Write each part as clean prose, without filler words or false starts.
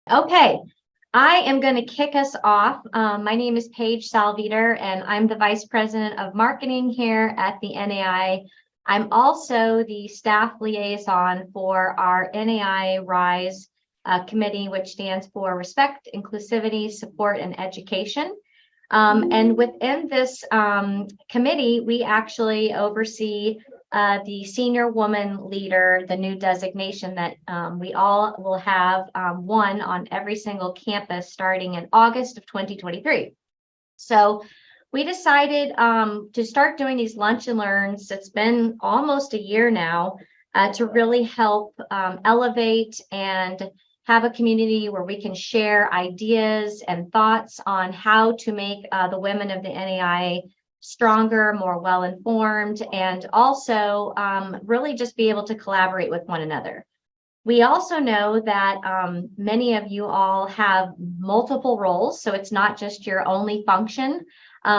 Okay, I am going to kick us off. My name is Paige Salveter, and I'm the Vice President of Marketing here at the NAIA. I'm also the staff liaison for our NAIA RISE committee, which stands for Respect, Inclusivity, Support, and Education. And within this committee, we actually oversee the senior woman leader, the new designation that we all will have one on every single campus starting in August of 2023. So we decided to start doing these lunch and learns. It's been almost a year now to really help elevate and have a community where we can share ideas and thoughts on how to make the women of the NAIA stronger, more well-informed, and also really just be able to collaborate with one another. We also know that many of you all have multiple roles, so it's not just your only function.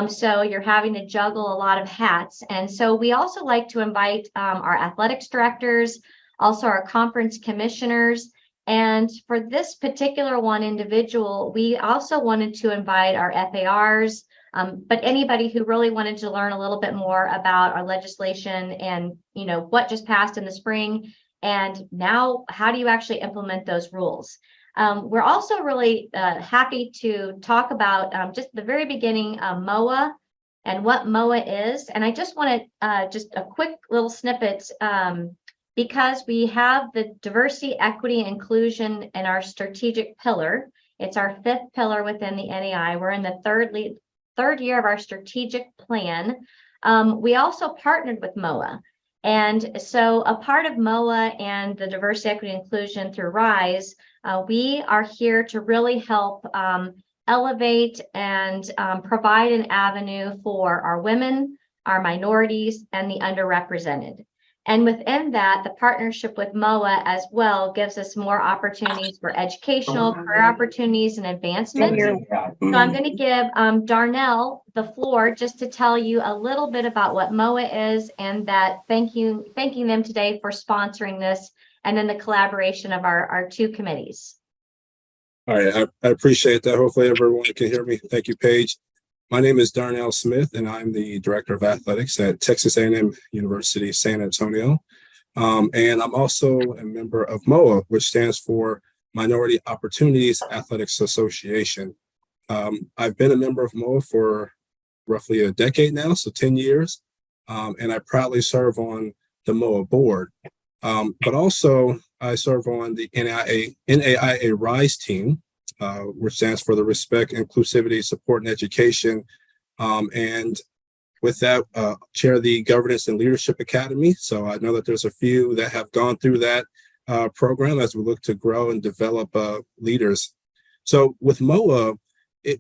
So you're having to juggle a lot of hats. And so we also like to invite our athletics directors, also our conference commissioners. And for this particular one individual, we also wanted to invite our FARs, but anybody who really wanted to learn a little bit more about our legislation and, you know, what just passed in the spring, and now how do you actually implement those rules? We're also really happy to talk about just the very beginning, MOA and what MOA is. And I just want to just a quick little snippet because we have the diversity, equity, and inclusion in our strategic pillar. It's our fifth pillar within the NAI. We're in the third year of our strategic plan. We also partnered with MOA. And so a part of MOA and the diversity, equity, and inclusion through RISE, we are here to really help elevate and provide an avenue for our women, our minorities, and the underrepresented. And within that, the partnership with MOA as well gives us more opportunities for educational, career opportunities, and advancement. So I'm going to give Darnell the floor just to tell you a little bit about what MOA is, and that thanking them today for sponsoring this, and then the collaboration of our two committees. All right, I appreciate that. Hopefully everyone can hear me. Thank you, Paige. My name is Darnell Smith, and I'm the Director of Athletics at Texas A&M University, San Antonio. And I'm also a member of MOA, which stands for Minority Opportunities Athletics Association. I've been a member of MOA for roughly a decade now, so 10 years, and I proudly serve on the MOA board. But also, I serve on the NAIA RISE team, which stands for the Respect, Inclusivity, Support, and Education. And with that, chair the Governance and Leadership Academy. So I know that there's a few that have gone through that program as we look to grow and develop leaders. So with MOA,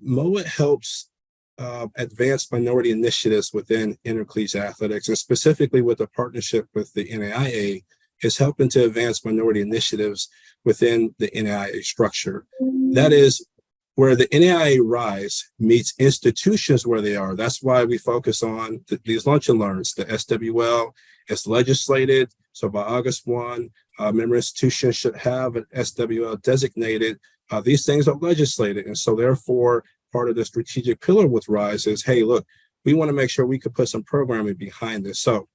MOA helps advance minority initiatives within intercollegiate athletics, and specifically with a partnership with the NAIA, is helping to advance minority initiatives within the NAIA structure. That is where the NAIA RISE meets institutions where they are. That's why we focus on these lunch and learns. The SWL is legislated. So by August 1, member institutions should have an SWL designated. These things are legislated. And so therefore, part of the strategic pillar with RISE is, hey, look, we want to make sure we could put some programming behind this. So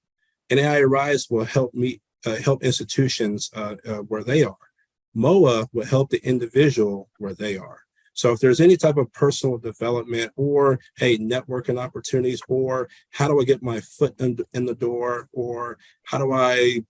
NAIA RISE will help help institutions where they are. MOA will help the individual where they are. So if there's any type of personal development or, hey, networking opportunities, or how do I get my foot in the door, or how do I,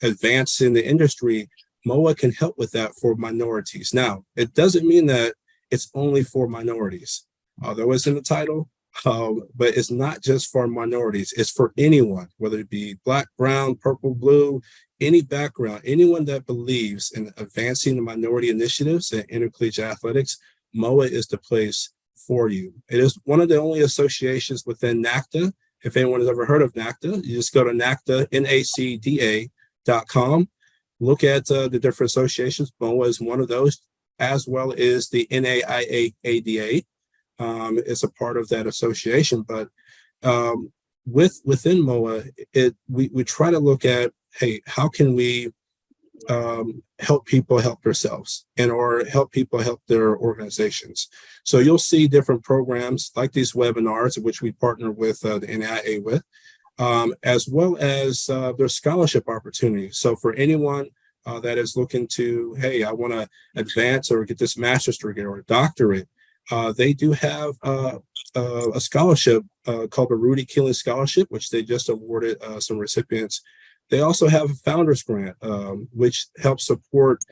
advance in the industry, MOA can help with that for minorities. Now, it doesn't mean that it's only for minorities, although it's in the title. But it's not just for minorities, it's for anyone, whether it be Black, brown, purple, blue, any background, anyone that believes in advancing the minority initiatives in intercollegiate athletics. MOA is the place for you. It is one of the only associations within NACDA. If anyone has ever heard of NACDA, you just go to NACDA, NACDA.com, look at the different associations. MOA is one of those, as well as the NAIA ADA. It's a part of that association, but within MOA, we try to look at, hey, how can we help people help themselves and or help people help their organizations. So you'll see different programs like these webinars, which we partner with the NAIA with, as well as their scholarship opportunities. So for anyone that is looking to, hey, I want to advance or get this master's degree or a doctorate, they do have a scholarship called the Rudy Keeling Scholarship, which they just awarded some recipients. They also have a founder's grant, which helps support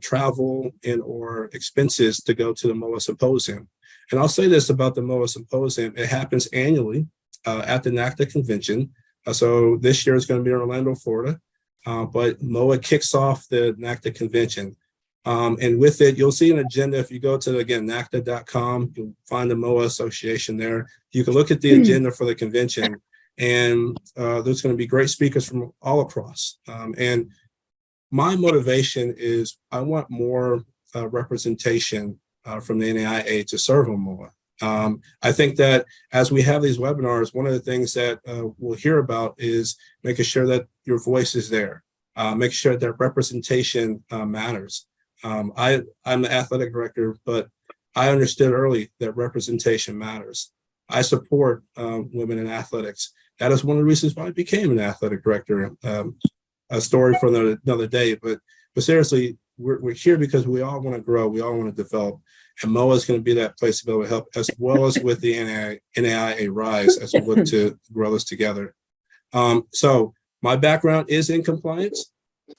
travel and or expenses to go to the MOA Symposium. And I'll say this about the MOA Symposium, it happens annually at the NACDA convention. So this year is going to be in Orlando, Florida, but MOA kicks off the NACDA convention. And with it, you'll see an agenda. If you go to, again, NACDA.com, you'll find the MOA Association there. You can look at the agenda for the convention, and there's going to be great speakers from all across. And my motivation is I want more representation from the NAIA to serve on MOA. I think that as we have these webinars, one of the things that we'll hear about is making sure that your voice is there, making sure that representation matters. I'm the athletic director, but I understood early that representation matters. I support women in athletics. That is one of the reasons why I became an athletic director. A story for another day, but seriously, we're here because we all want to grow, we all want to develop, and MOA is going to be that place to be able to help, as well as with the NAIA Rise as we look to grow this together. So my background is in compliance.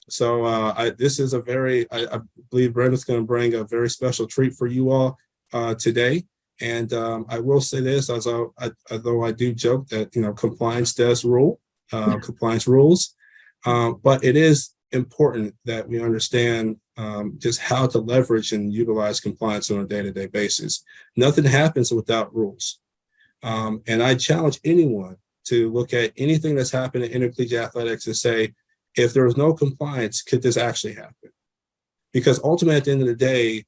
So this is a very, I believe Brenda's going to bring a very special treat for you all today. And I will say this, although I do joke that, compliance does rule, compliance rules, but it is important that we understand just how to leverage and utilize compliance on a day-to-day basis. Nothing happens without rules. And I challenge anyone to look at anything that's happened in intercollegiate athletics and say, if there was no compliance, could this actually happen? Because ultimately, at the end of the day,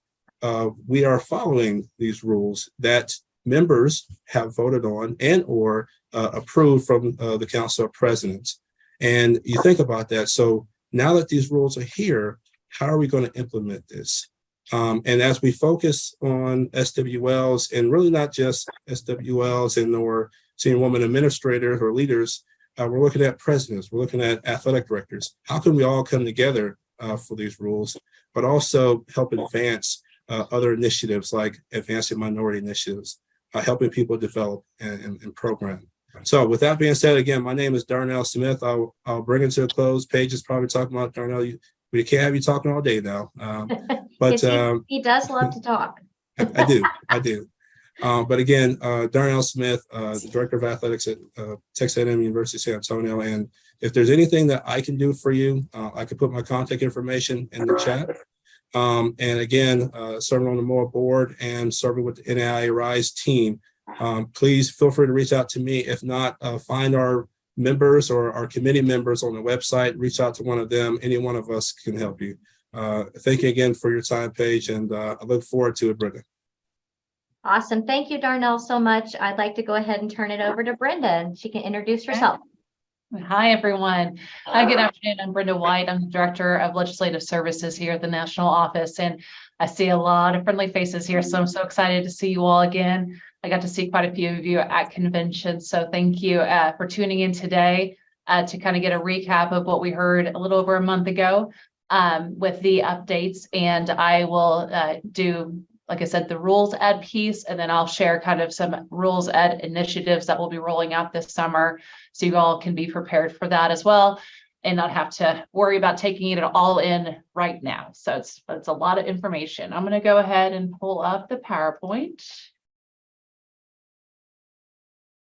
we are following these rules that members have voted on and or approved from the Council of Presidents. And you think about that. So now that these rules are here, how are we going to implement this? And as we focus on SWLs, and really not just SWLs and or senior women administrators or leaders, we're looking at presidents, we're looking at athletic directors. How can we all come together for these rules, but also help advance other initiatives like advancing minority initiatives, helping people develop and program. So with that being said, again, my name is Darnell Smith. I'll bring it to a close. Paige is probably talking about Darnell. We can't have you talking all day now. But he does love to talk. I do. But again, Darnell Smith, the Director of Athletics at Texas A&M University San Antonio. And if there's anything that I can do for you, I can put my contact information in the chat. And again, serving on the MOA board and serving with the NAIA Rise team. Please feel free to reach out to me. If not, find our members or our committee members on the website, reach out to one of them. Any one of us can help you. Thank you again for your time, Paige, and I look forward to it, Brenda. Awesome. Thank you, Darnell, so much. I'd like to go ahead and turn it over to Brenda, and she can introduce herself. Hi, everyone. Hi, good afternoon. I'm Brenda White. I'm the Director of Legislative Services here at the National Office, and I see a lot of friendly faces here, so I'm so excited to see you all again. I got to see quite a few of you at convention, so thank you for tuning in today to kind of get a recap of what we heard a little over a month ago with the updates, and I will do, like I said, the rules ed piece, and then I'll share kind of some rules ed initiatives that we'll be rolling out this summer, so you all can be prepared for that as well and not have to worry about taking it all in right now. So it's a lot of information. I'm going to go ahead and pull up the PowerPoint.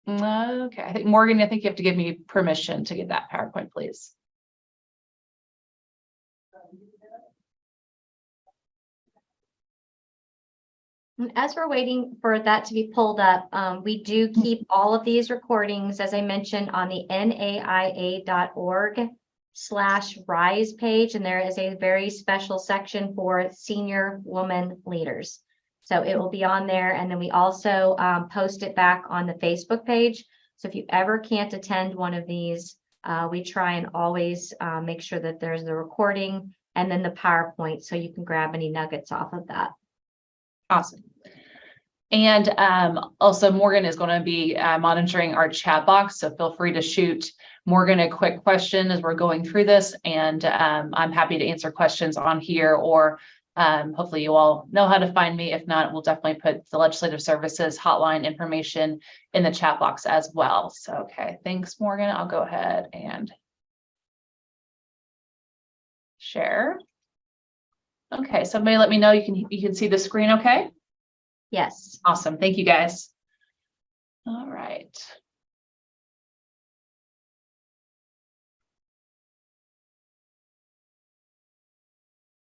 Okay, I think Morgan, you have to give me permission to get that PowerPoint, please. As we're waiting for that to be pulled up, we do keep all of these recordings, as I mentioned, on the naia.org/rise page, and there is a very special section for senior woman leaders. So it will be on there, and then we also post it back on the Facebook page. So if you ever can't attend one of these, we try and always make sure that there's the recording and then the PowerPoint, so you can grab any nuggets off of that. Awesome. And also Morgan is going to be monitoring our chat box. So feel free to shoot Morgan a quick question as we're going through this. And I'm happy to answer questions on here, or hopefully you all know how to find me. If not, we'll definitely put the Legislative Services hotline information in the chat box as well. So, okay, thanks, Morgan. I'll go ahead and share. Okay, somebody let me know you can see the screen okay? Yes. Awesome. Thank you, guys. All right.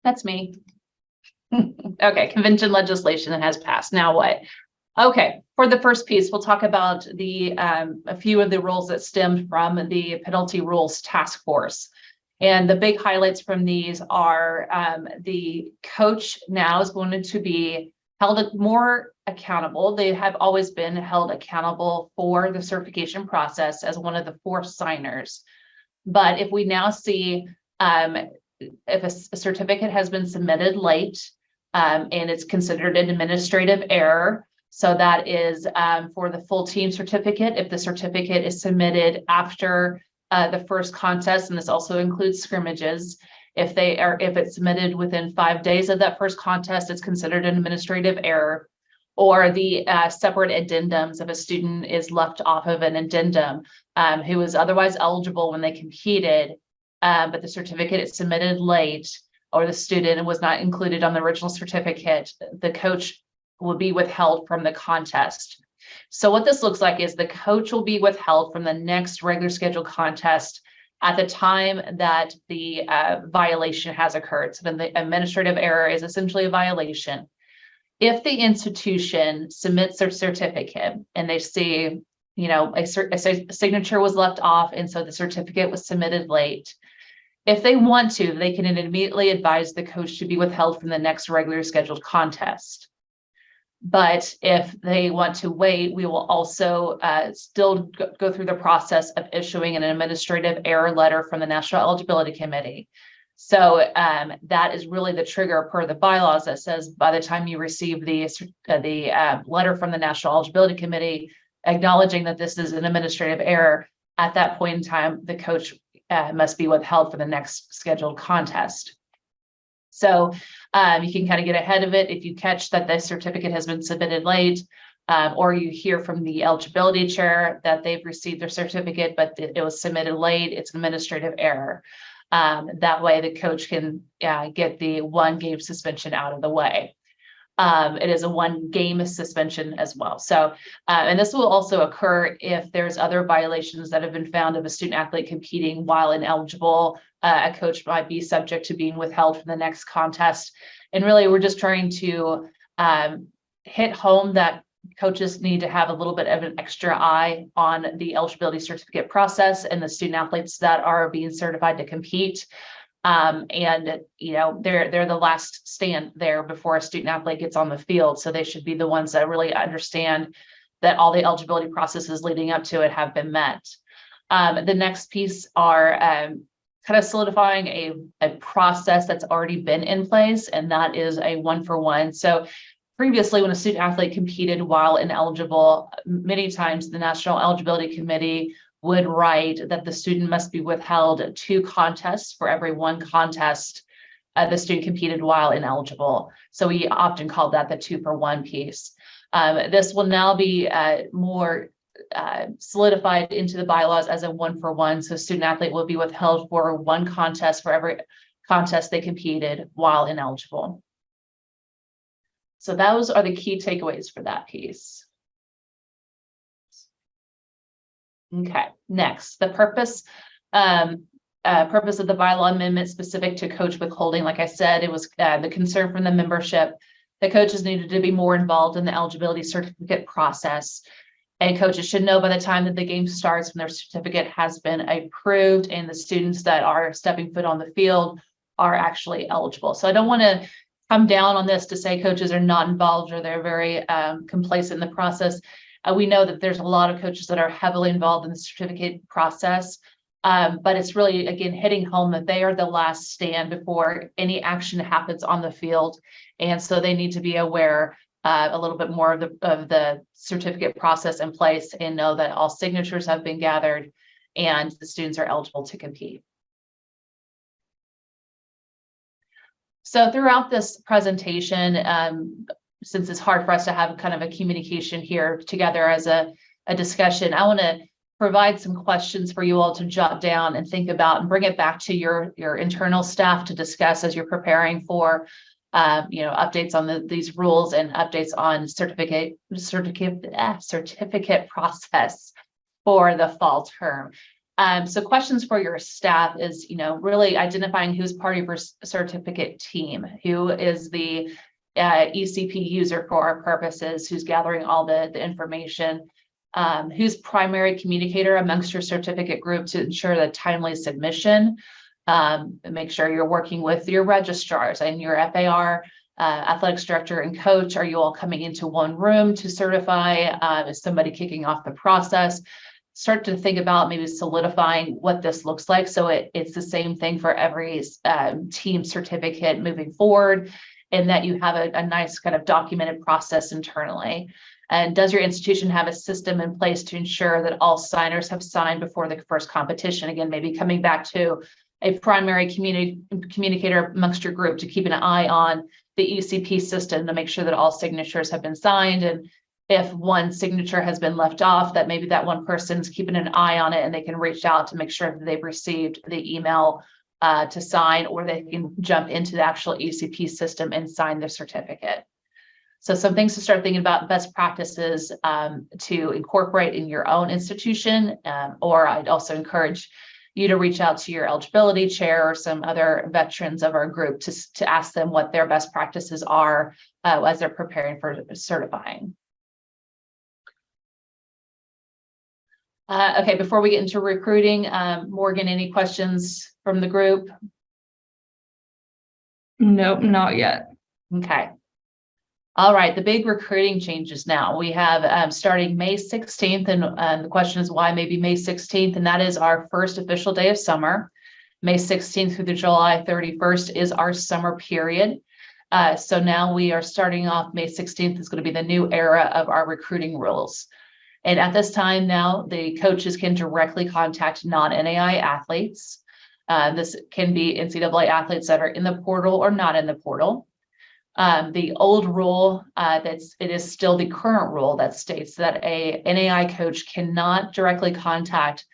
That's me. Okay, convention legislation that has passed. Now what? Okay, for the first piece, we'll talk about the a few of the rules that stemmed from the penalty rules task force. And the big highlights from these are the coach now is going to be held more accountable. They have always been held accountable for the certification process as one of the 4 signers. But if we now see if a certificate has been submitted late and it's considered an administrative error, so that is for the full team certificate, if the certificate is submitted after the first contest, and this also includes scrimmages, if it's submitted within 5 days of that first contest, it's considered an administrative error. Or the separate addendums, if a student is left off of an addendum who was otherwise eligible when they competed, but the certificate is submitted late, or the student was not included on the original certificate, the coach will be withheld from the contest. So what this looks like is the coach will be withheld from the next regular scheduled contest at the time that the violation has occurred. So then the administrative error is essentially a violation. If the institution submits their certificate and they see, a signature was left off, and so the certificate was submitted late, if they want to, they can immediately advise the coach to be withheld from the next regular scheduled contest. But if they want to wait, we will also still go through the process of issuing an administrative error letter from the National Eligibility Committee. So that is really the trigger per the bylaws that says by the time you receive the letter from the National Eligibility Committee acknowledging that this is an administrative error, at that point in time, the coach must be withheld for the next scheduled contest. So you can kind of get ahead of it if you catch that the certificate has been submitted late, or you hear from the eligibility chair that they've received their certificate, but it was submitted late, it's an administrative error. That way the coach can get the 1 game suspension out of the way. It is a 1 game suspension as well. So, and this will also occur if there's other violations that have been found of a student athlete competing while ineligible. A coach might be subject to being withheld from the next contest. And really, we're just trying to hit home that coaches need to have a little bit of an extra eye on the eligibility certificate process and the student athletes that are being certified to compete. And they're the last stand there before a student athlete gets on the field. So they should be the ones that really understand that all the eligibility processes leading up to it have been met. The next piece are kind of solidifying a process that's already been in place, and that is a 1-for-1. So previously, when a student athlete competed while ineligible, many times the National Eligibility Committee would write that the student must be withheld 2 contests for every 1 contest the student competed while ineligible. So we often call that the 2-for-1 piece. This will now be more solidified into the bylaws as a 1-for-1. So student athlete will be withheld for 1 contest for every contest they competed while ineligible. So those are the key takeaways for that piece. Okay, next, the purpose of the bylaw amendment specific to coach withholding. Like I said, it was the concern from the membership that coaches needed to be more involved in the eligibility certificate process. And coaches should know by the time that the game starts when their certificate has been approved and the students that are stepping foot on the field are actually eligible. So I don't want to come down on this to say coaches are not involved or they're very complacent in the process. We know that there's a lot of coaches that are heavily involved in the certificate process. But it's really, again, hitting home that they are the last stand before any action happens on the field. And so they need to be aware a little bit more of the certificate process in place and know that all signatures have been gathered and the students are eligible to compete. So throughout this presentation, since it's hard for us to have kind of a communication here together as a discussion, I want to provide some questions for you all to jot down and think about and bring it back to your internal staff to discuss as you're preparing for updates on these rules and updates on certificate process for the fall term. So questions for your staff is, really identifying who's part of your certificate team, who is the ECP user for our purposes, who's gathering all the information, who's primary communicator amongst your certificate group to ensure the timely submission. Make sure you're working with your registrars and your FAR, athletics director and coach. Are you all coming into one room to certify? Is somebody kicking off the process? Start to think about maybe solidifying what this looks like. So it's the same thing for every team certificate moving forward, and that you have a nice kind of documented process internally. And does your institution have a system in place to ensure that all signers have signed before the first competition? Again, maybe coming back to a primary communicator amongst your group to keep an eye on the ECP system to make sure that all signatures have been signed. And if one signature has been left off, that maybe that one person's keeping an eye on it and they can reach out to make sure that they've received the email to sign, or they can jump into the actual ECP system and sign the certificate. So some things to start thinking about, best practices to incorporate in your own institution, or I'd also encourage you to reach out to your eligibility chair or some other veterans of our group to ask them what their best practices are as they're preparing for certifying. Okay, before we get into recruiting, Morgan, any questions from the group? Nope, not yet. Okay. All right, the big recruiting changes now. We have starting May 16th, and the question is why maybe May 16th, and that is our first official day of summer. May 16th through the July 31st is our summer period. So now we are starting off May 16th is going to be the new era of our recruiting rules. And at this time now, the coaches can directly contact non-NAIA athletes. This can be NCAA athletes that are in the portal or not in the portal. The old rule, it is still the current rule that states that a NAIA coach cannot directly contact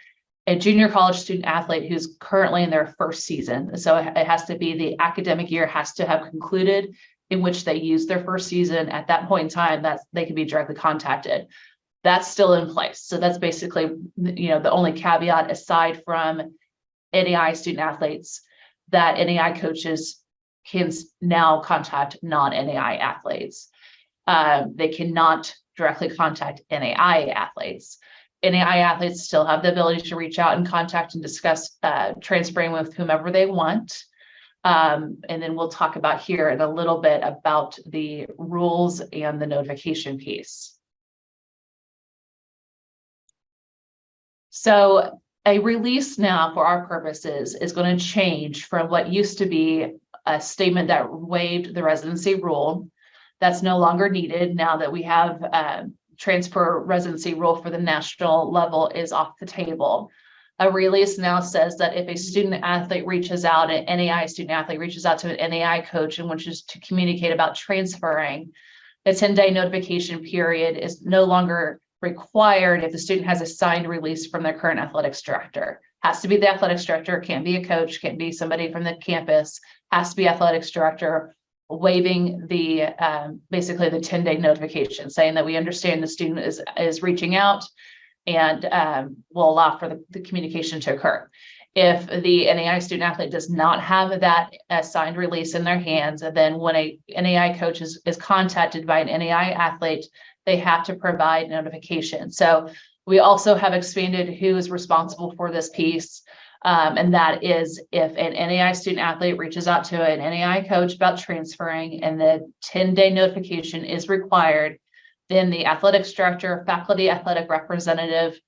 a junior college student athlete who's currently in their first season. So it has to be the academic year has to have concluded in which they use their first season. At that point in time, that they can be directly contacted. That's still in place. So that's basically, the only caveat aside from NAIA student athletes that NAIA coaches can now contact non-NAIA athletes. They cannot directly contact NAIA athletes. NAIA athletes still have the ability to reach out and contact and discuss transferring with whomever they want. And then we'll talk about here in a little bit about the rules and the notification piece. So a release now for our purposes is going to change from what used to be a statement that waived the residency rule. That's no longer needed now that we have transfer residency rule for the national level is off the table. A release now says that if a student athlete reaches out, an NAIA student athlete reaches out to an NAIA coach and wishes to communicate about transferring, the 10-day notification period is no longer required if the student has a signed release from their current athletics director. Has to be the athletics director, can't be a coach, can't be somebody from the campus, has to be athletics director, waiving the basically the 10-day notification, saying that we understand the student is reaching out and will allow for the communication to occur. If the NAIA student athlete does not have that signed release in their hands, and then when a NAIA coach is contacted by an NAIA athlete, they have to provide notification. So we also have expanded who is responsible for this piece. And that is if an NAIA student athlete reaches out to an NAIA coach about transferring and the 10-day notification is required, then the athletics director, faculty athletic representative,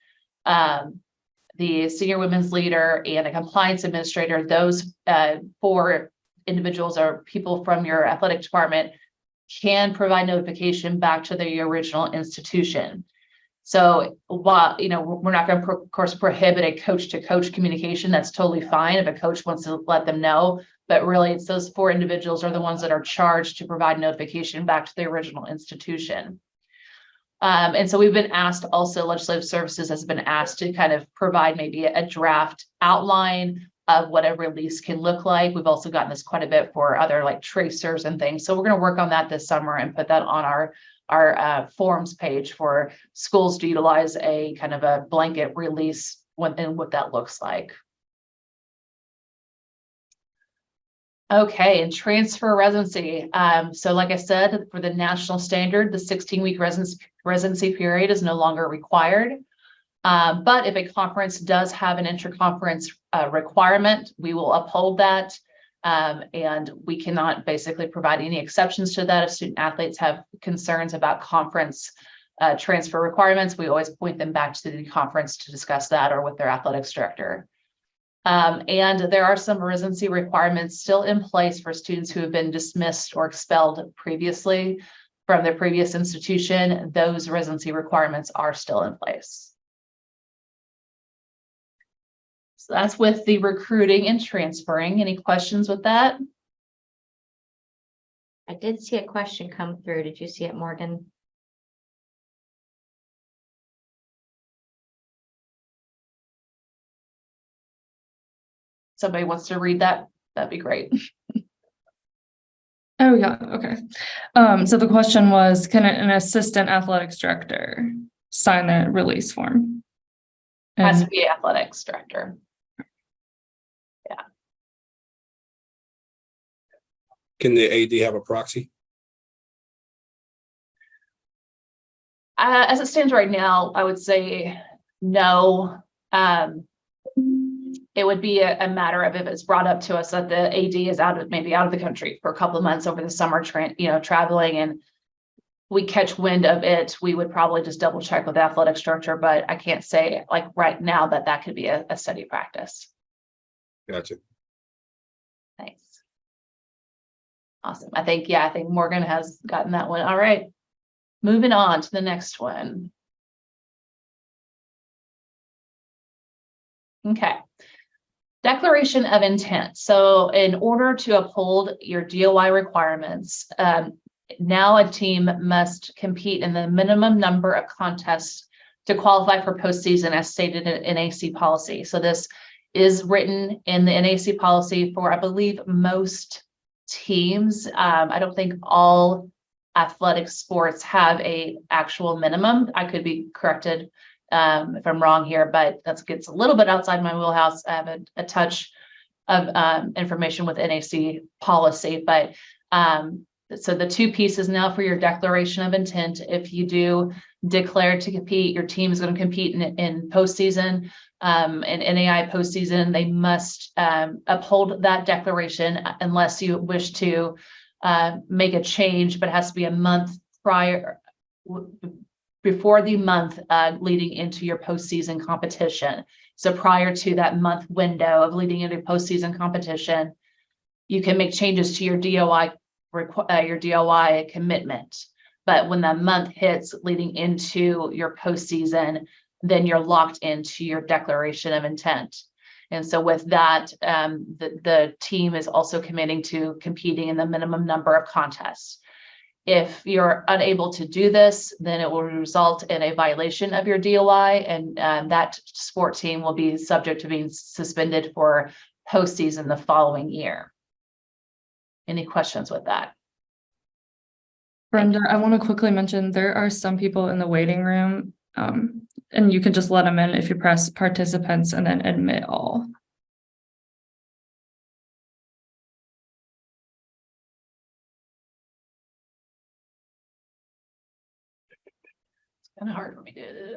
the senior women's leader, and a compliance administrator. Those 4 individuals or people from your athletic department can provide notification back to the original institution. So while, we're not going to, of course, prohibit a coach-to-coach communication. That's totally fine if a coach wants to let them know. But really, it's those 4 individuals are the ones that are charged to provide notification back to the original institution. And so we've been asked also, Legislative Services has been asked to kind of provide maybe a draft outline of what a release can look like. We've also gotten this quite a bit for other like tracers and things. So we're going to work on that this summer and put that on our forms page for schools to utilize a kind of a blanket release and what that looks like. Okay, and transfer residency. So like I said, for the national standard, the 16-week residency period is no longer required. But if a conference does have an interconference requirement, we will uphold that. And we cannot basically provide any exceptions to that. If student athletes have concerns about conference transfer requirements, we always point them back to the conference to discuss that or with their athletics director. And there are some residency requirements still in place for students who have been dismissed or expelled previously from their previous institution. Those residency requirements are still in place. So that's with the recruiting and transferring. Any questions with that? I did see a question come through. Did you see it, Morgan? Somebody wants to read that, that'd be great. Oh yeah, okay. So the question was, can an assistant athletics director sign the release form? Has to be athletics director. Yeah. Can the AD have a proxy? As it stands right now, I would say no. It would be a matter of if it's brought up to us that the AD is maybe out of the country for a couple of months over the summer, traveling, and we catch wind of it, we would probably just double check with the athletic structure, but I can't say like right now that could be a steady practice. Gotcha. Thanks. Awesome. I think Morgan has gotten that one. All right. Moving on to the next one. Okay. Declaration of intent. So in order to uphold your DOI requirements, now a team must compete in the minimum number of contests to qualify for postseason as stated in NAC policy. So this is written in the NAC policy for, I believe, most teams. I don't think all athletic sports have a actual minimum. I could be corrected if I'm wrong here, but that gets a little bit outside my wheelhouse. I have a touch of information with NAC policy, but so the 2 pieces now for your declaration of intent. If you do declare to compete, your team is going to compete in postseason, and NAIA postseason, they must uphold that declaration unless you wish to make a change, but it has to be a month prior, before the month leading into your postseason competition. So prior to that month window of leading into postseason competition, you can make changes to your DOI commitment. But when that month hits leading into your postseason, then you're locked into your declaration of intent. And so with that, the team is also committing to competing in the minimum number of contests. If you're unable to do this, then it will result in a violation of your DOI, and that sport team will be subject to being suspended for postseason the following year. Any questions with that? Brenda, I want to quickly mention there are some people in the waiting room, and you can just let them in if you press participants and then admit all. It's kind of hard for me to.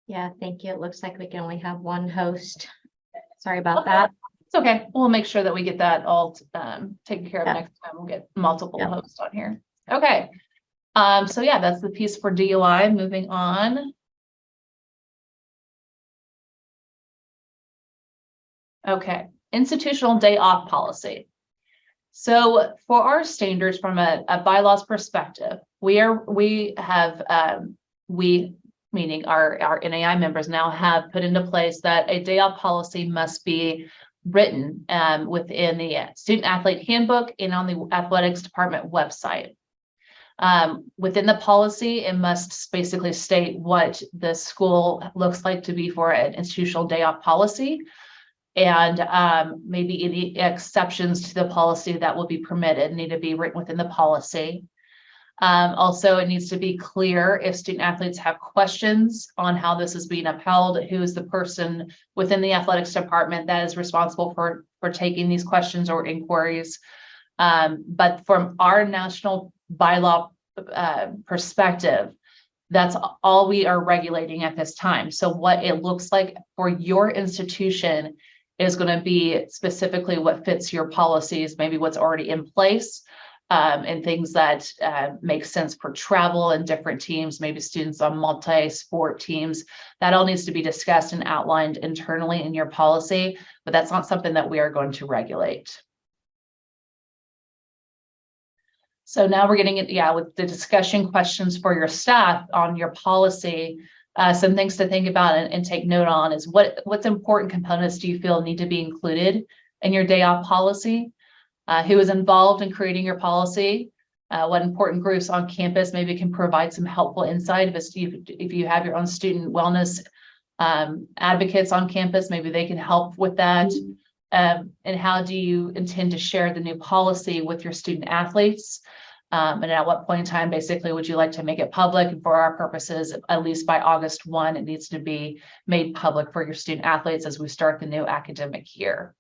Yeah, thank you. It looks like we can only have one host. Sorry about that. It's okay. We'll make sure that we get that all taken care of Yeah. next time. We'll get multiple Yeah. hosts on here. Okay. So yeah, that's the piece for DUI. Moving on. Okay, institutional day off policy. So for our standards from a bylaws perspective, we meaning our NAI members now have put into place that a day off policy must be written within the student athlete handbook and on the athletics department website. Within the policy, it must basically state what the school looks like to be for an institutional day off policy, and maybe any exceptions to the policy that will be permitted need to be written within the policy. Also, it needs to be clear if student athletes have questions on how this is being upheld, who is the person within the athletics department that is responsible for taking these questions or inquiries. But from our national bylaw perspective, that's all we are regulating at this time. So what it looks like for your institution is going to be specifically what fits your policies, maybe what's already in place, and things that make sense for travel and different teams, maybe students on multi-sport teams. That all needs to be discussed and outlined internally in your policy, but that's not something that we are going to regulate. So now we're getting it, with the discussion questions for your staff on your policy. Some things to think about and take note on is what's important components do you feel need to be included in your day off policy? Who is involved in creating your policy? What important groups on campus maybe can provide some helpful insight if you have your own student wellness advocates on campus, maybe they can help with that. And how do you intend to share the new policy with your student athletes? And at what point in time, basically, would you like to make it public? And for our purposes, at least by August 1, it needs to be made public for your student athletes as we start the new academic year.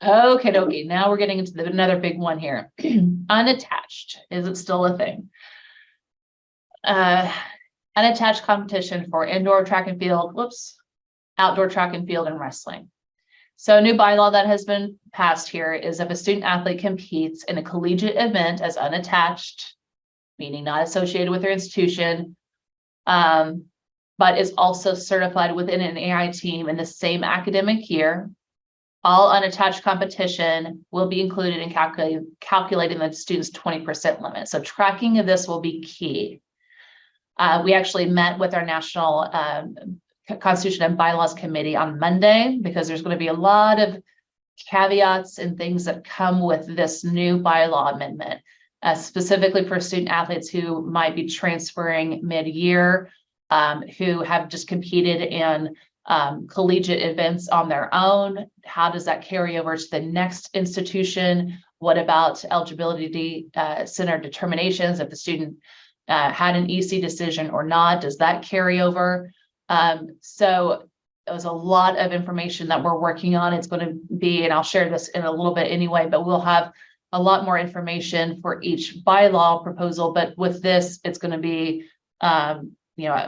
Okay, now we're getting into another big one here. Unattached, is it still a thing? Unattached competition for indoor track and field, outdoor track and field and wrestling. So a new bylaw that has been passed here is if a student athlete competes in a collegiate event as unattached, meaning not associated with their institution, but is also certified within an AI team in the same academic year, all unattached competition will be included in calculating the student's 20% limit. So tracking of this will be key. We actually met with our National Constitution and Bylaws Committee on Monday because there's going to be a lot of caveats and things that come with this new bylaw amendment, specifically for student athletes who might be transferring mid-year, who have just competed in collegiate events on their own. How does that carry over to the next institution? What about eligibility center determinations? If the student had an EC decision or not, does that carry over? So there's a lot of information that we're working on. It's going to be, and I'll share this in a little bit anyway, but we'll have a lot more information for each bylaw proposal. But with this, it's going to be,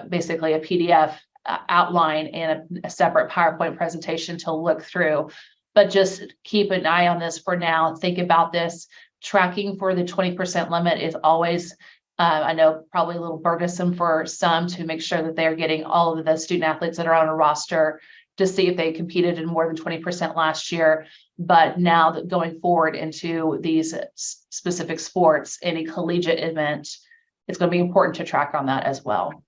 basically a PDF outline and a separate PowerPoint presentation to look through. But just keep an eye on this for now. Think about this. Tracking for the 20% limit is always, I know, probably a little burdensome for some to make sure that they're getting all of the student athletes that are on a roster to see if they competed in more than 20% last year. But now that going forward into these specific sports, any collegiate event, it's going to be important to track on that as well.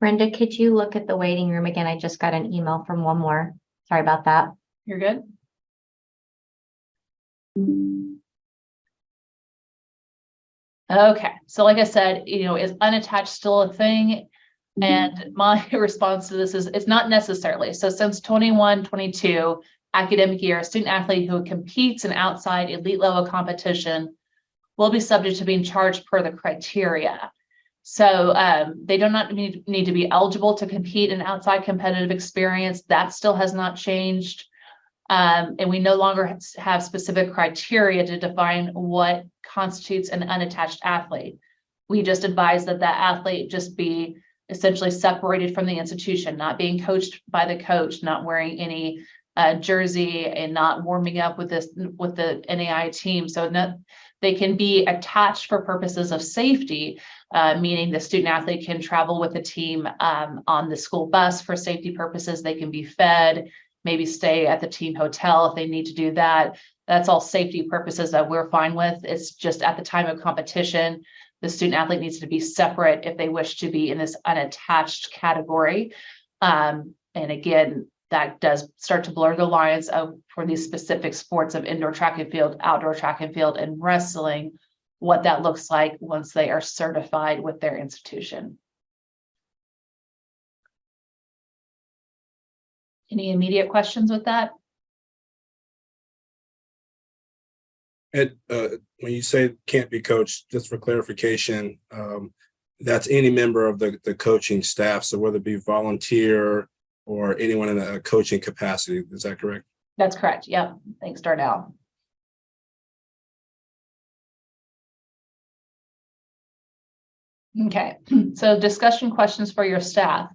Brenda, could you look at the waiting room again? I just got an email from one more. Sorry about that. You're good. Okay, so like I said, is unattached still a thing? And my response to this is it's not necessarily. So since 21-22 academic year, a student athlete who competes in outside elite level competition will be subject to being charged per the criteria. So they do not need to be eligible to compete in outside competitive experience. That still has not changed. And we no longer have specific criteria to define what constitutes an unattached athlete. We just advise that that athlete just be essentially separated from the institution, not being coached by the coach, not wearing any jersey and not warming up with the NAIA team. So they can be attached for purposes of safety, meaning the student athlete can travel with the team on the school bus for safety purposes. They can be fed, maybe stay at the team hotel if they need to do that. That's all safety purposes that we're fine with. It's just at the time of competition, the student athlete needs to be separate if they wish to be in this unattached category. And again, that does start to blur the lines for these specific sports of indoor track and field, outdoor track and field, and wrestling, what that looks like once they are certified with their institution. Any immediate questions with that? And when you say can't be coached, just for clarification, that's any member of the coaching staff. So whether it be volunteer or anyone in a coaching capacity, is that correct? That's correct. Yep. Thanks, Darnell. Okay, so discussion questions for your staff.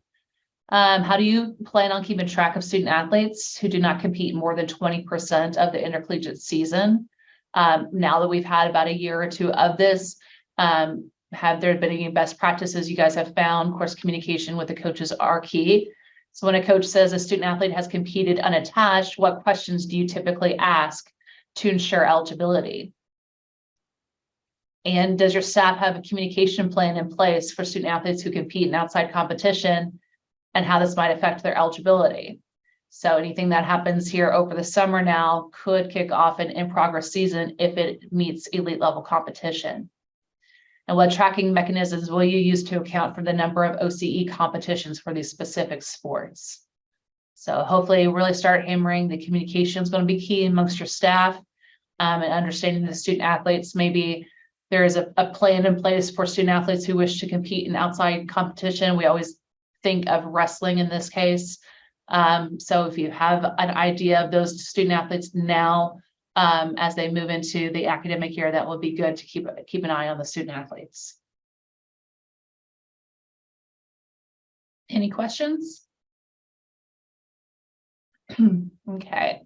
How do you plan on keeping track of student athletes who do not compete more than 20% of the intercollegiate season? Now that we've had about a year or two of this, have there been any best practices you guys have found? Of course, communication with the coaches are key. So when a coach says a student athlete has competed unattached, what questions do you typically ask to ensure eligibility? And does your staff have a communication plan in place for student athletes who compete in outside competition and how this might affect their eligibility? So anything that happens here over the summer now could kick off an in-progress season if it meets elite level competition. And what tracking mechanisms will you use to account for the number of OCE competitions for these specific sports? So hopefully really start hammering the communication is going to be key amongst your staff, and understanding the student athletes. Maybe there is a plan in place for student athletes who wish to compete in outside competition. We always think of wrestling in this case. So if you have an idea of those student athletes now, as they move into the academic year, that will be good to keep an eye on the student athletes. Any questions? Okay.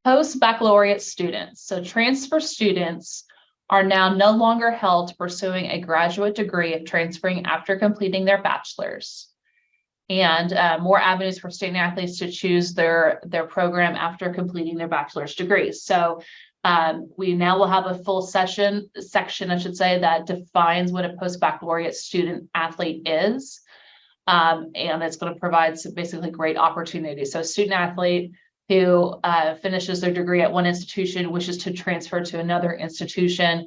Post-baccalaureate students. So transfer students are now no longer held to pursuing a graduate degree of transferring after completing their bachelor's. And more avenues for student athletes to choose their program after completing their bachelor's degrees. So we now will have a full section, I should say, that defines what a post-baccalaureate student athlete is. And it's going to provide some basically great opportunities. So a student athlete who finishes their degree at one institution, wishes to transfer to another institution,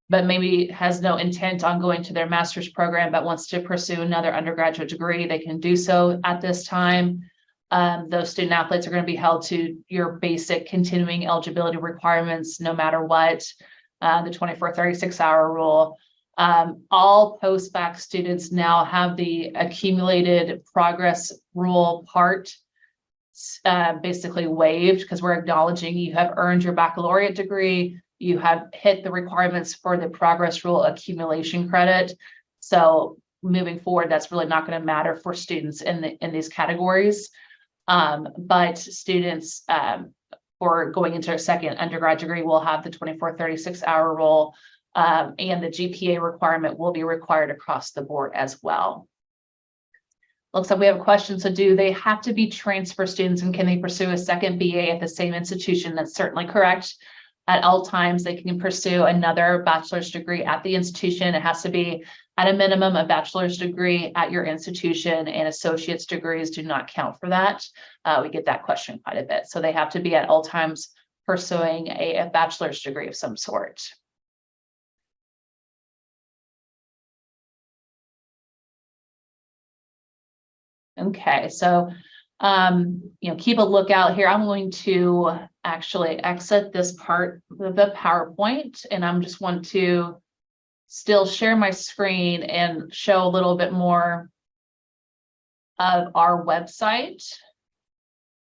but maybe has no intent on going to their master's program, but wants to pursue another undergraduate degree, they can do so at this time. Those student athletes are going to be held to your basic continuing eligibility requirements, no matter what, the 24-36-hour rule. All post-bac students now have the accumulated progress rule part basically waived, because we're acknowledging you have earned your baccalaureate degree, you have hit the requirements for the progress rule accumulation credit. So moving forward, that's really not going to matter for students in these categories. But students for going into a second undergrad degree will have the 24-36-hour rule, and the GPA requirement will be required across the board as well. Looks like we have a question. So do they have to be transfer students, and can they pursue a second BA at the same institution? That's certainly correct. At all times, they can pursue another bachelor's degree at the institution. It has to be at a minimum a bachelor's degree at your institution, and associate's degrees do not count for that. We get that question quite a bit. So they have to be at all times pursuing a bachelor's degree of some sort. Okay, so keep a lookout here. I'm going to actually exit this part of the PowerPoint, and I'm just want to still share my screen and show a little bit more of our website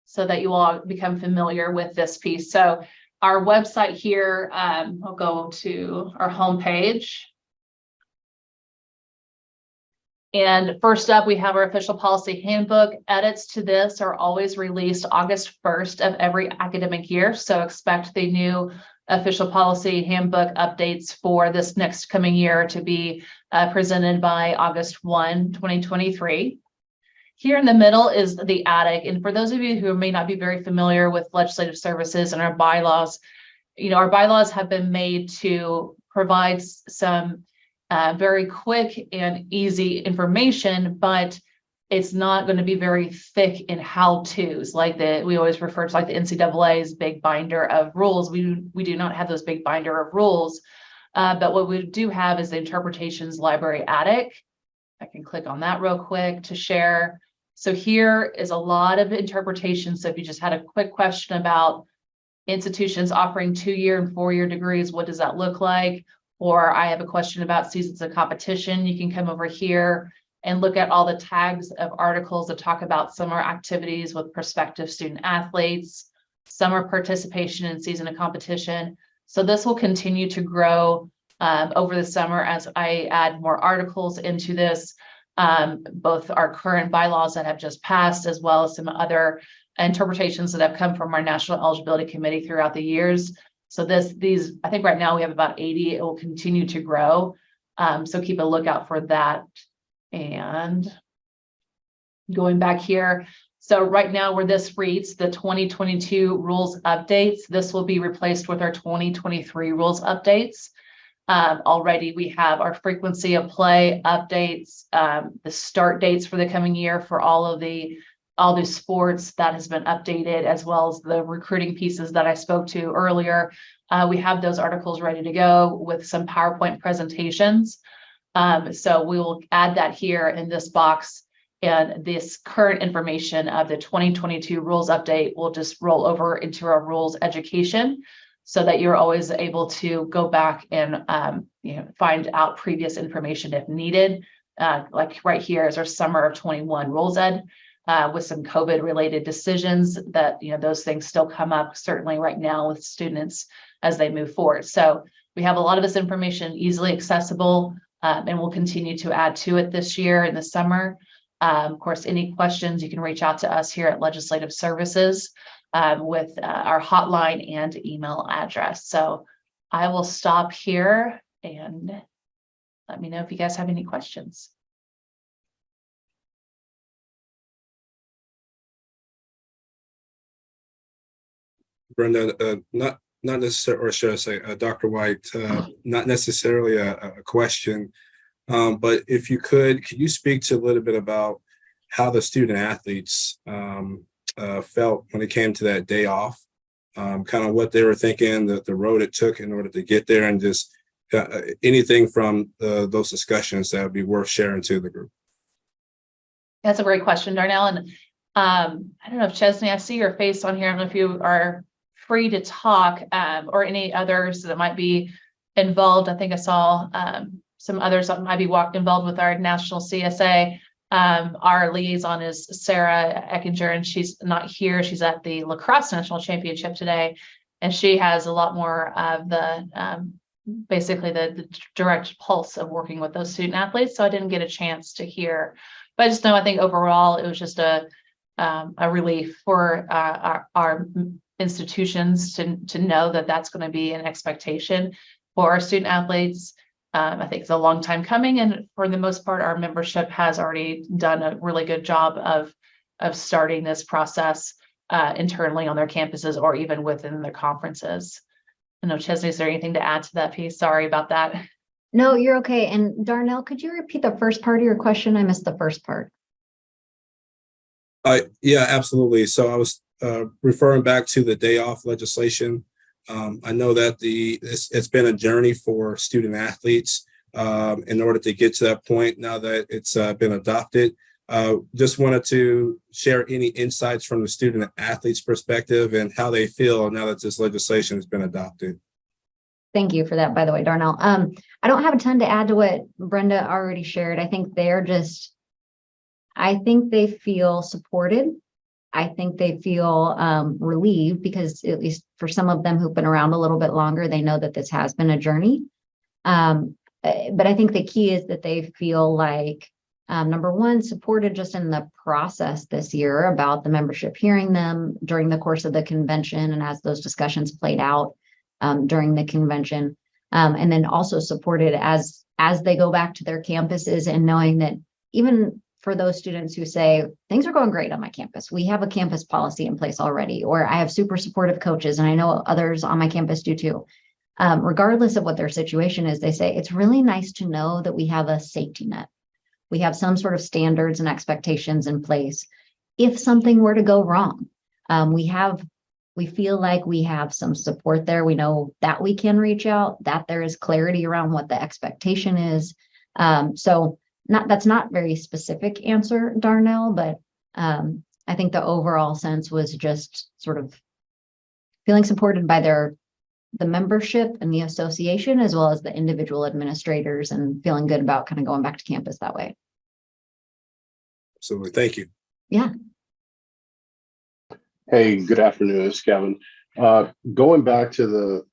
so that you all become familiar with this piece. So our website here, I'll go to our homepage. And first up, we have our official policy handbook. Edits to this are always released August 1st of every academic year. So expect the new official policy handbook updates for this next coming year to be presented by August 1, 2023. Here in the middle is the attic. And for those of you who may not be very familiar with legislative services and our bylaws, our bylaws have been made to provide some very quick and easy information, but it's not going to be very thick in how-tos like we always refer to like the NCAA's big binder of rules. We do not have those big binder of rules, but what we do have is the interpretations library attic. I can click on that real quick to share. So here is a lot of interpretations. So if you just had a quick question about institutions offering 2-year and 4-year degrees, what does that look like? Or I have a question about seasons of competition, you can come over here and look at all the tags of articles that talk about summer activities with prospective student athletes, summer participation in season of competition. So this will continue to grow over the summer as I add more articles into this, both our current bylaws that have just passed, as well as some other interpretations that have come from our National Eligibility Committee throughout the years. So these, I think right now we have about 80, it will continue to grow. So keep a lookout for that. And going back here, so right now where this reads the 2022 rules updates, this will be replaced with our 2023 rules updates. Already we have our frequency of play updates, the start dates for the coming year for all the sports that has been updated, as well as the recruiting pieces that I spoke to earlier. We have those articles ready to go with some PowerPoint presentations. So we will add that here in this box, and this current information of the 2022 rules update will just roll over into our rules education, so that you're always able to go back and find out previous information if needed. Like right here is our summer of 21 rules ed. With some COVID related decisions that, those things still come up certainly right now with students as they move forward. So we have a lot of this information easily accessible, and we'll continue to add to it this year in the summer. Of course, any questions, you can reach out to us here at Legislative Services with our hotline and email address. So I will stop here and let me know if you guys have any questions. Brenda, not necessarily, or should I say, Dr. White, not necessarily a question, but if you could you speak to a little bit about how the student athletes felt when it came to that day off, kind of what they were thinking, the road it took in order to get there, and just anything from those discussions that would be worth sharing to the group. That's a great question, Darnell. And I don't know if Chesney, I see your face on here. I don't know if you are free to talk, or any others that might be involved. I think I saw some others that might be involved with our national CSA. Our liaison is Sarah Eckinger, and she's not here. She's at the lacrosse national championship today, and she has a lot more of the basically the direct pulse of working with those student athletes. So I didn't get a chance to hear, but I just know I think overall it was just a relief for our institutions to know that that's going to be an expectation for our student athletes. I think it's a long time coming, and for the most part, our membership has already done a really good job of starting this process internally on their campuses or even within their conferences. I know, Chesney, is there anything to add to that piece? Sorry about that. No, you're okay. And Darnell, could you repeat the first part of your question? I missed the first part. Yeah, absolutely. So I was referring back to the day off legislation. I know that it's been a journey for student athletes in order to get to that point now that it's been adopted. Just wanted to share any insights from the student athletes perspective and how they feel now that this legislation has been adopted. Thank you for that, by the way, Darnell. I don't have a ton to add to what Brenda already shared. I think they feel supported. I think they feel relieved, because at least for some of them who've been around a little bit longer, they know that this has been a journey. But I think the key is that they feel like Number one, supported just in the process this year about the membership hearing them during the course of the convention and as those discussions played out during the convention. And then also supported as they go back to their campuses and knowing that even for those students who say things are going great on my campus, we have a campus policy in place already, or I have super supportive coaches and I know others on my campus do too. Regardless of what their situation is, they say it's really nice to know that we have a safety net. We have some sort of standards and expectations in place. If something were to go wrong, we feel like we have some support there. We know that we can reach out, that there is clarity around what the expectation is. So that's not very specific answer, Darnell, but I think the overall sense was just sort of feeling supported by the membership and the association, as well as the individual administrators, and feeling good about kind of going back to campus that way. Absolutely. Thank you. Yeah. Hey, good afternoon. It's Kevin. Going back to the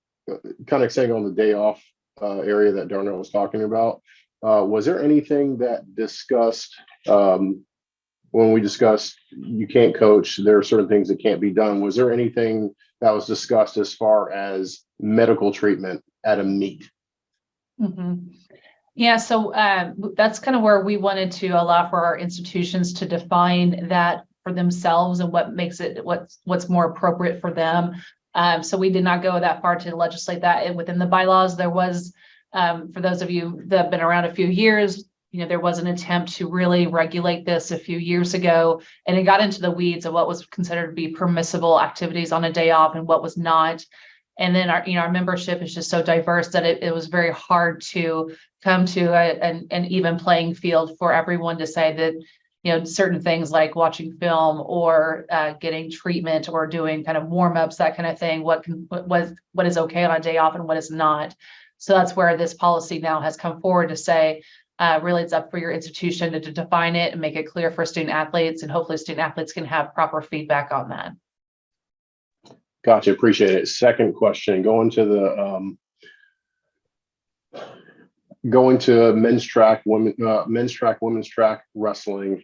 kind of saying on the day off area that Darnell was talking about, was there anything that discussed when we discussed you can't coach, there are certain things that can't be done? Was there anything that was discussed as far as medical treatment at a meet? Yeah, so that's kind of where we wanted to allow for our institutions to define that for themselves and what makes it what's more appropriate for them. So we did not go that far to legislate that. And within the bylaws, there was, for those of you that have been around a few years, there was an attempt to really regulate this a few years ago, and it got into the weeds of what was considered to be permissible activities on a day off and what was not. And then our membership is just so diverse that it was very hard to come to an even playing field for everyone to say that, certain things like watching film or getting treatment or doing kind of warm-ups, that kind of thing, what is okay on a day off and what is not. So that's where this policy now has come forward to say, really it's up for your institution to define it and make it clear for student athletes, and hopefully student athletes can have proper feedback on that. Gotcha. Appreciate it. Second question, going to men's track, women's track, wrestling,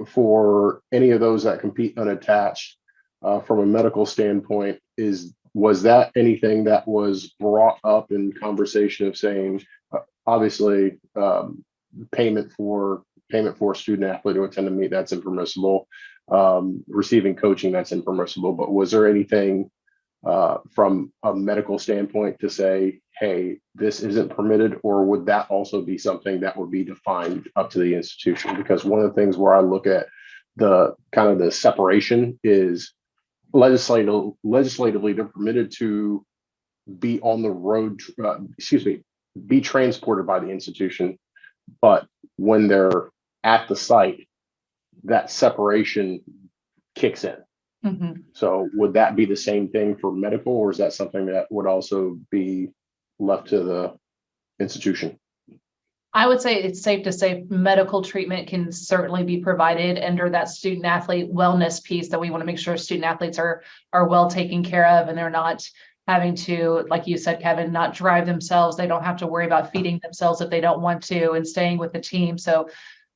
for any of those that compete unattached, from a medical standpoint, was that anything that was brought up in conversation of saying, obviously, payment for a student athlete to attend a meet, that's impermissible. Receiving coaching, that's impermissible. But was there anything from a medical standpoint to say, hey, this isn't permitted, or would that also be something that would be defined up to the institution? Because one of the things where I look at the kind of the separation is legislatively, they're permitted to be on the road, be transported by the institution, but when they're at the site, that separation kicks in. So would that be the same thing for medical, or is that something that would also be left to the institution? I would say it's safe to say medical treatment can certainly be provided under that student athlete wellness piece, that we want to make sure student athletes are well taken care of, and they're not having to, like you said, Kevin, not drive themselves. They don't have to worry about feeding themselves if they don't want to, and staying with the team. So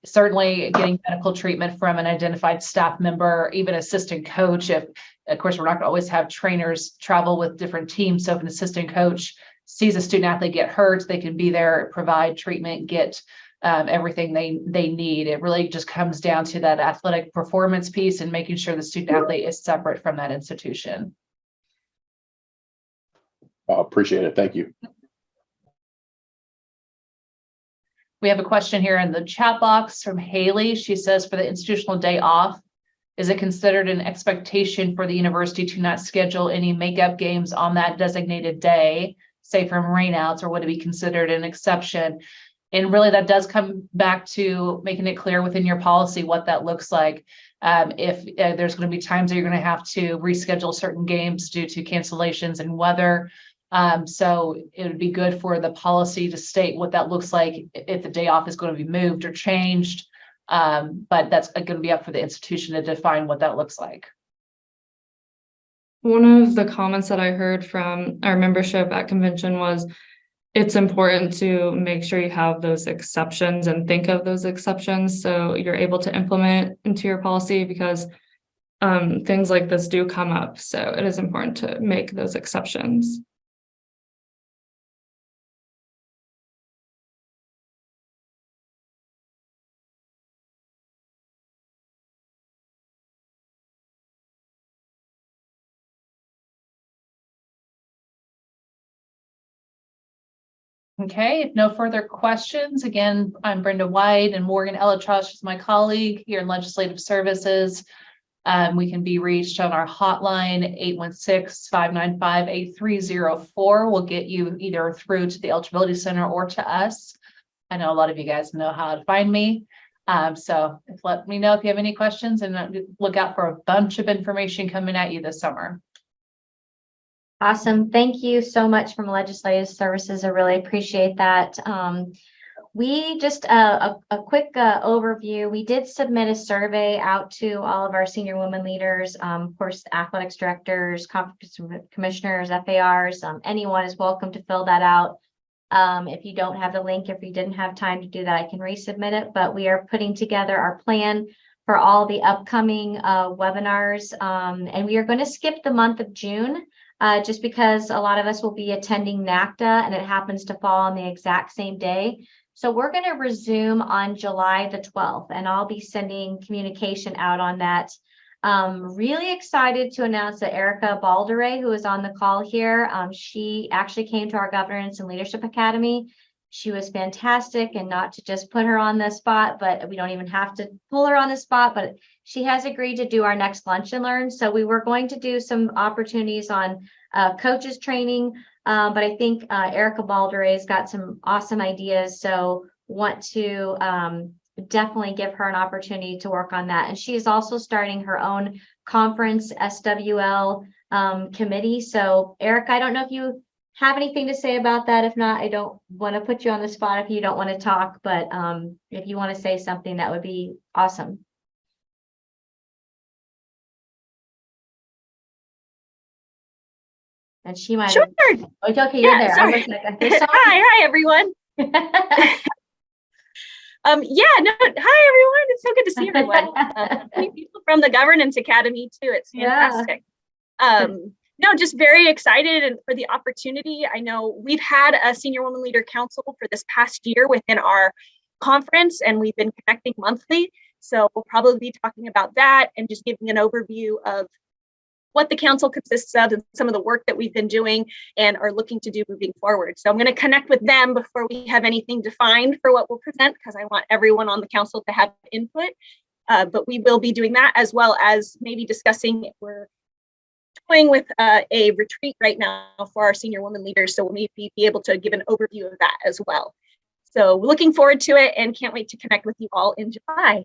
certainly getting medical treatment from an identified staff member, even assistant coach. If, of course, we're not going to always have trainers travel with different teams. So if an assistant coach sees a student athlete get hurt, they can be there, provide treatment, get everything they need. It really just comes down to that athletic performance piece and making sure the student athlete is separate from that institution. Appreciate it. Thank you. We have a question here in the chat box from Haley. She says, for the institutional day off, is it considered an expectation for the university to not schedule any makeup games on that designated day, say from rainouts, or would it be considered an exception? And really that does come back to making it clear within your policy what that looks like. If there's going to be times that you're going to have to reschedule certain games due to cancellations and weather. So it would be good for the policy to state what that looks like if the day off is going to be moved or changed. But that's going to be up for the institution to define what that looks like. One of the comments that I heard from our membership at convention was it's important to make sure you have those exceptions and think of those exceptions so you're able to implement into your policy, because things like this do come up. So it is important to make those exceptions. Okay, if no further questions, again, I'm Brenda White, and Morgan El-Attrache is my colleague here in Legislative Services. We can be reached on our hotline, 816-595-8304. We'll get you either through to the Eligibility Center or to us. I know a lot of you guys know how to find me. So let me know if you have any questions, and look out for a bunch of information coming at you this summer. Awesome. Thank you so much from Legislative Services. I really appreciate that. We just a quick overview. We did submit a survey out to all of our senior women leaders, of course, athletics directors, conference commissioners, FARs. Anyone is welcome to fill that out. If you don't have the link, if you didn't have time to do that, I can resubmit it. But we are putting together our plan for all the upcoming webinars, and we are going to skip the month of June. Just because a lot of us will be attending NACDA and it happens to fall on the exact same day. So we're going to resume on July the 12th, and I'll be sending communication out on that. Really excited to announce that Erica Balderay, who is on the call here, she actually came to our Governance and Leadership Academy. She was fantastic, and not to just put her on the spot, but we don't even have to pull her on the spot, but she has agreed to do our next lunch and learn. So we were going to do some opportunities on coaches training, but I think Erica Balderay has got some awesome ideas. So want to definitely give her an opportunity to work on that. And she is also starting her own conference SWL committee. So Erica, I don't know if you have anything to say about that. If not, I don't want to put you on the spot if you don't want to talk, but if you want to say something, that would be awesome. And she might Sure. have. Okay, you're there. Sorry. Hi, everyone. No, hi everyone. It's so good to see everyone. Many people from the Governance Academy too. It's fantastic. No, just very excited and for the opportunity. I know we've had a Senior Woman Leader Council for this past year within our conference, and we've been connecting monthly. So we'll probably be talking about that and just giving an overview of what the council consists of and some of the work that we've been doing and are looking to do moving forward. So I'm going to connect with them before we have anything defined for what we'll present, because I want everyone on the council to have input. But we will be doing that, as well as maybe discussing, we're toying with a retreat right now for our senior women leaders. So we'll maybe be able to give an overview of that as well. So looking forward to it and can't wait to connect with you all in July.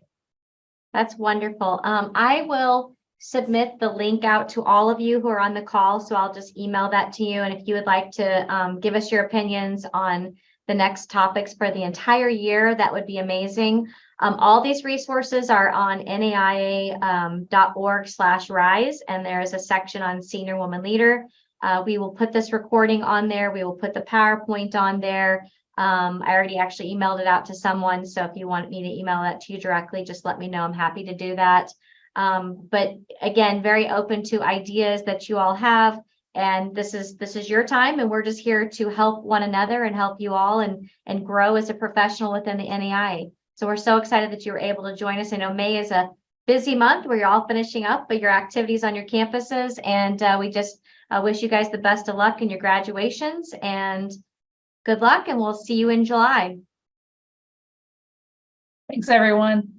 That's wonderful. I will submit the link out to all of you who are on the call. So I'll just email that to you. And if you would like to give us your opinions on the next topics for the entire year, that would be amazing. All these resources are on NAIA.org/rise, and there's a section on Senior Woman Leader. We will put this recording on there. We will put the PowerPoint on there. I already actually emailed it out to someone. So if you want me to email that to you directly, just let me know. I'm happy to do that. But again, very open to ideas that you all have. And this is your time, and we're just here to help one another and help you all and grow as a professional within the NAIA. So we're so excited that you were able to join us. I know May is a busy month where you're all finishing up, but your activities on your campuses, and we just wish you guys the best of luck in your graduations, and good luck, and we'll see you in July. Thanks, everyone.